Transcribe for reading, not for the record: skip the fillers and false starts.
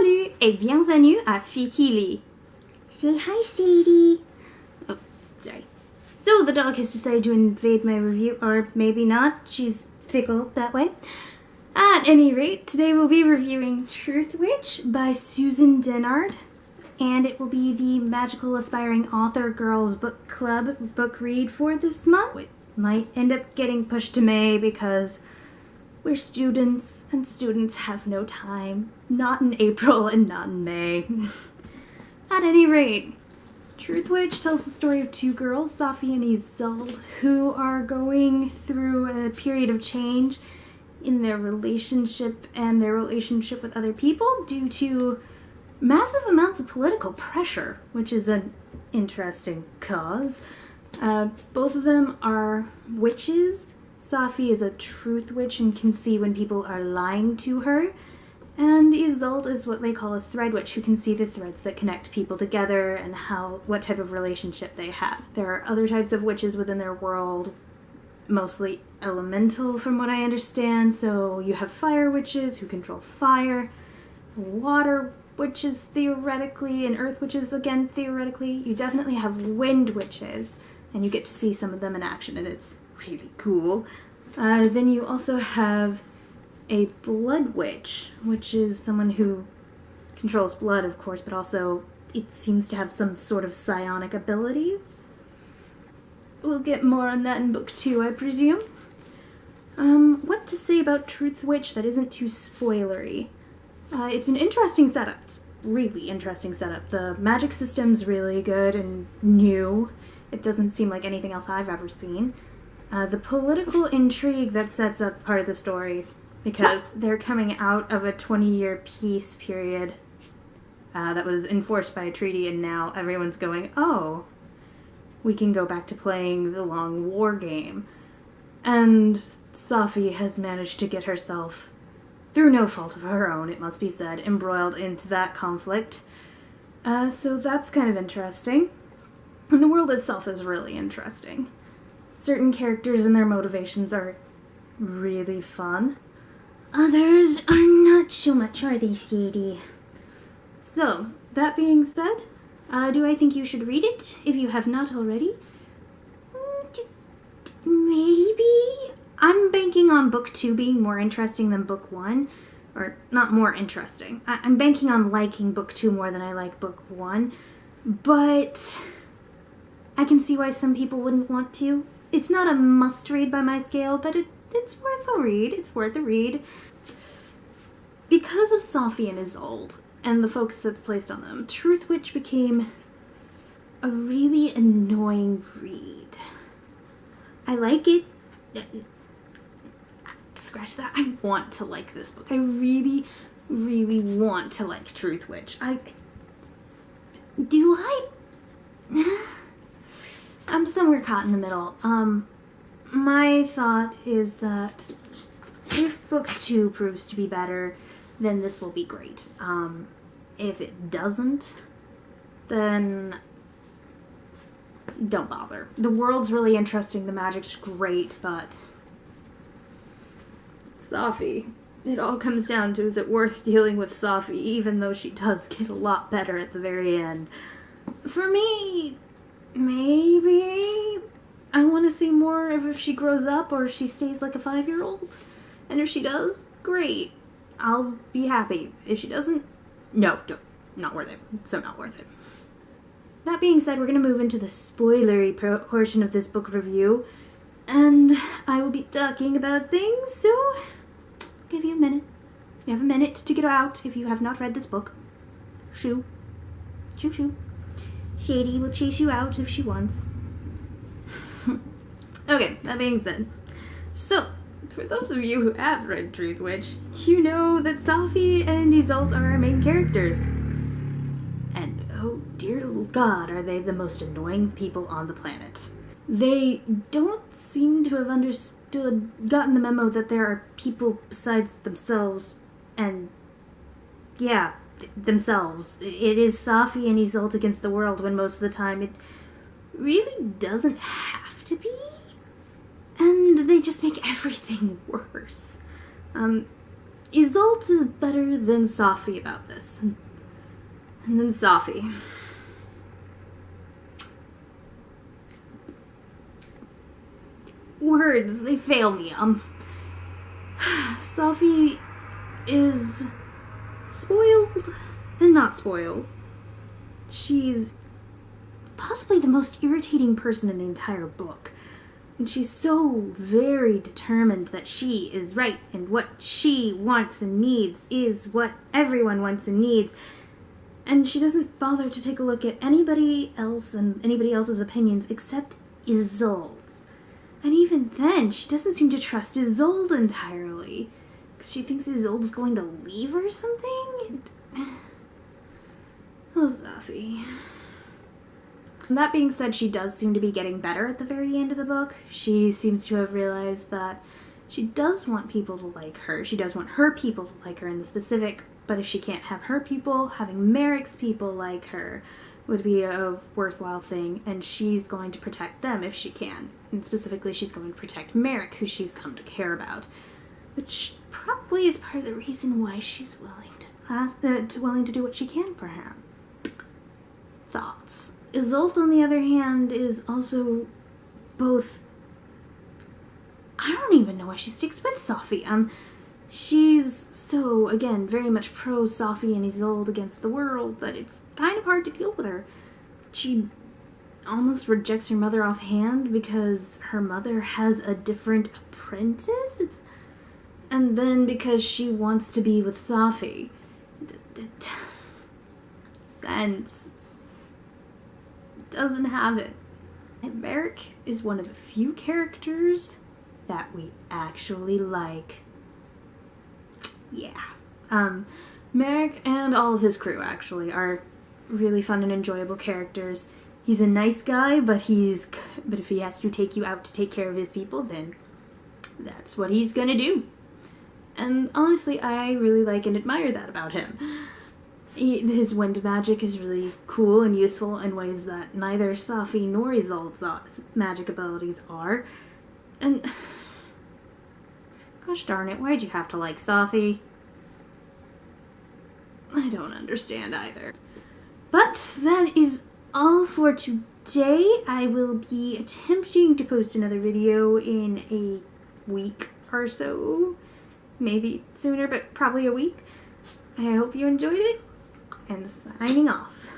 Salut et bienvenue à Fille. Say hi, Sadie. Oh, sorry. So the dog has decided to invade my review, or maybe not. She's fickle that way. At any rate, today we'll be reviewing Truthwitch by Susan Dennard, and it will be the Magical Aspiring Author Girls Book Club book read for this month. It might end up getting pushed to May because we're students, and students have no time. Not in April and not in May. At any rate, Truthwitch tells the story of two girls, Safi and Isolde, who are going through a period of change in their relationship and their relationship with other people due to massive amounts of political pressure, which is an interesting cause. Both of them are witches. Safi is a truth witch and can see when people are lying to her. And Isolde is what they call a thread witch, who can see the threads that connect people together and what type of relationship they have. There are other types of witches within their world, mostly elemental from what I understand. So you have fire witches who control fire, water witches theoretically, and earth witches again theoretically. You definitely have wind witches, and you get to see some of them in action, and it's really cool. Then you also have a blood witch, which is someone who controls blood, of course, but also it seems to have some sort of psionic abilities. We'll get more on that in book 2, I presume. What to say about Truthwitch that isn't too spoilery? It's an interesting setup. It's really interesting setup. The magic system's really good and new. It doesn't seem like anything else I've ever seen. The political intrigue that sets up part of the story, because they're coming out of a 20-year peace period that was enforced by a treaty, and now everyone's going, oh, we can go back to playing the long war game. And Safi has managed to get herself, through no fault of her own, it must be said, embroiled into that conflict. So that's kind of interesting. And the world itself is really interesting. Certain characters and their motivations are really fun. Others are not so much, are they, Sadie? So, that being said, do I think you should read it, if you have not already? Maybe? I'm banking on book 2 being more interesting than book 1. Or, not more interesting. I'm banking on liking book 2 more than I like book 1. But I can see why some people wouldn't want to. It's not a must-read by my scale, but it's worth a read. It's worth a read. Because of Safi and Isolde, and the focus that's placed on them, Truthwitch became a really annoying read. I like it. Scratch that. I want to like this book. I really, really want to like Truthwitch. Do I? I'm somewhere caught in the middle. My thought is that if book 2 proves to be better, then this will be great. If it doesn't, then don't bother. The world's really interesting, the magic's great, but Safi. It all comes down to, is it worth dealing with Safi, even though she does get a lot better at the very end. For me, maybe I want to see more of if she grows up or if she stays like a 5-year-old. And if she does, great. I'll be happy. If she doesn't, no, not worth it. So not worth it. That being said, we're going to move into the spoilery portion of this book review. And I will be talking about things, so I'll give you a minute. You have a minute to get out if you have not read this book. Shoo. Shoo shoo. Sadie will chase you out if she wants. Okay, that being said. So, for those of you who have read Truthwitch, you know that Safi and Isolde are our main characters. And oh dear God, are they the most annoying people on the planet. They don't seem to have gotten the memo that there are people besides themselves, and yeah, themselves. It is Safi and Isolde against the world, when most of the time it really doesn't have to be. And they just make everything worse. Isolde is better than Sophie about this. And then Sophie. Words, they fail me. Sophie is spoiled and not spoiled. She's possibly the most irritating person in the entire book. And she's so very determined that she is right, and what she wants and needs is what everyone wants and needs. And she doesn't bother to take a look at anybody else and anybody else's opinions except Isolde's. And even then, she doesn't seem to trust Isolde entirely. Because she thinks Isolde's going to leave or something? Oh, Sophie. That being said, she does seem to be getting better at the very end of the book. She seems to have realized that she does want people to like her. She does want her people to like her in the specific, but if she can't have her people, having Merrick's people like her would be a worthwhile thing, and she's going to protect them if she can. And specifically, she's going to protect Merrick, who she's come to care about, which probably is part of the reason why she's willing to do what she can for him. Thoughts. Isolde, on the other hand, is also both... I don't even know why she sticks with Sophie. She's so, again, very much pro-Sophie and Isolde against the world that it's kind of hard to deal with her. She almost rejects her mother offhand because her mother has a different apprentice. And then because she wants to be with Sophie. Sense. Doesn't have it. And Merrick is one of the few characters that we actually like. Yeah. Merrick and all of his crew actually are really fun and enjoyable characters. He's a nice guy, but if he has to take you out to take care of his people, then that's what he's gonna do. And honestly, I really like and admire that about him. His wind magic is really cool and useful in ways that neither Sophie nor Isolde's magic abilities are. And gosh darn it, why'd you have to like Sophie? I don't understand either. But that is all for today. I will be attempting to post another video in a week or so. Maybe sooner, but probably a week. I hope you enjoyed it. And signing off.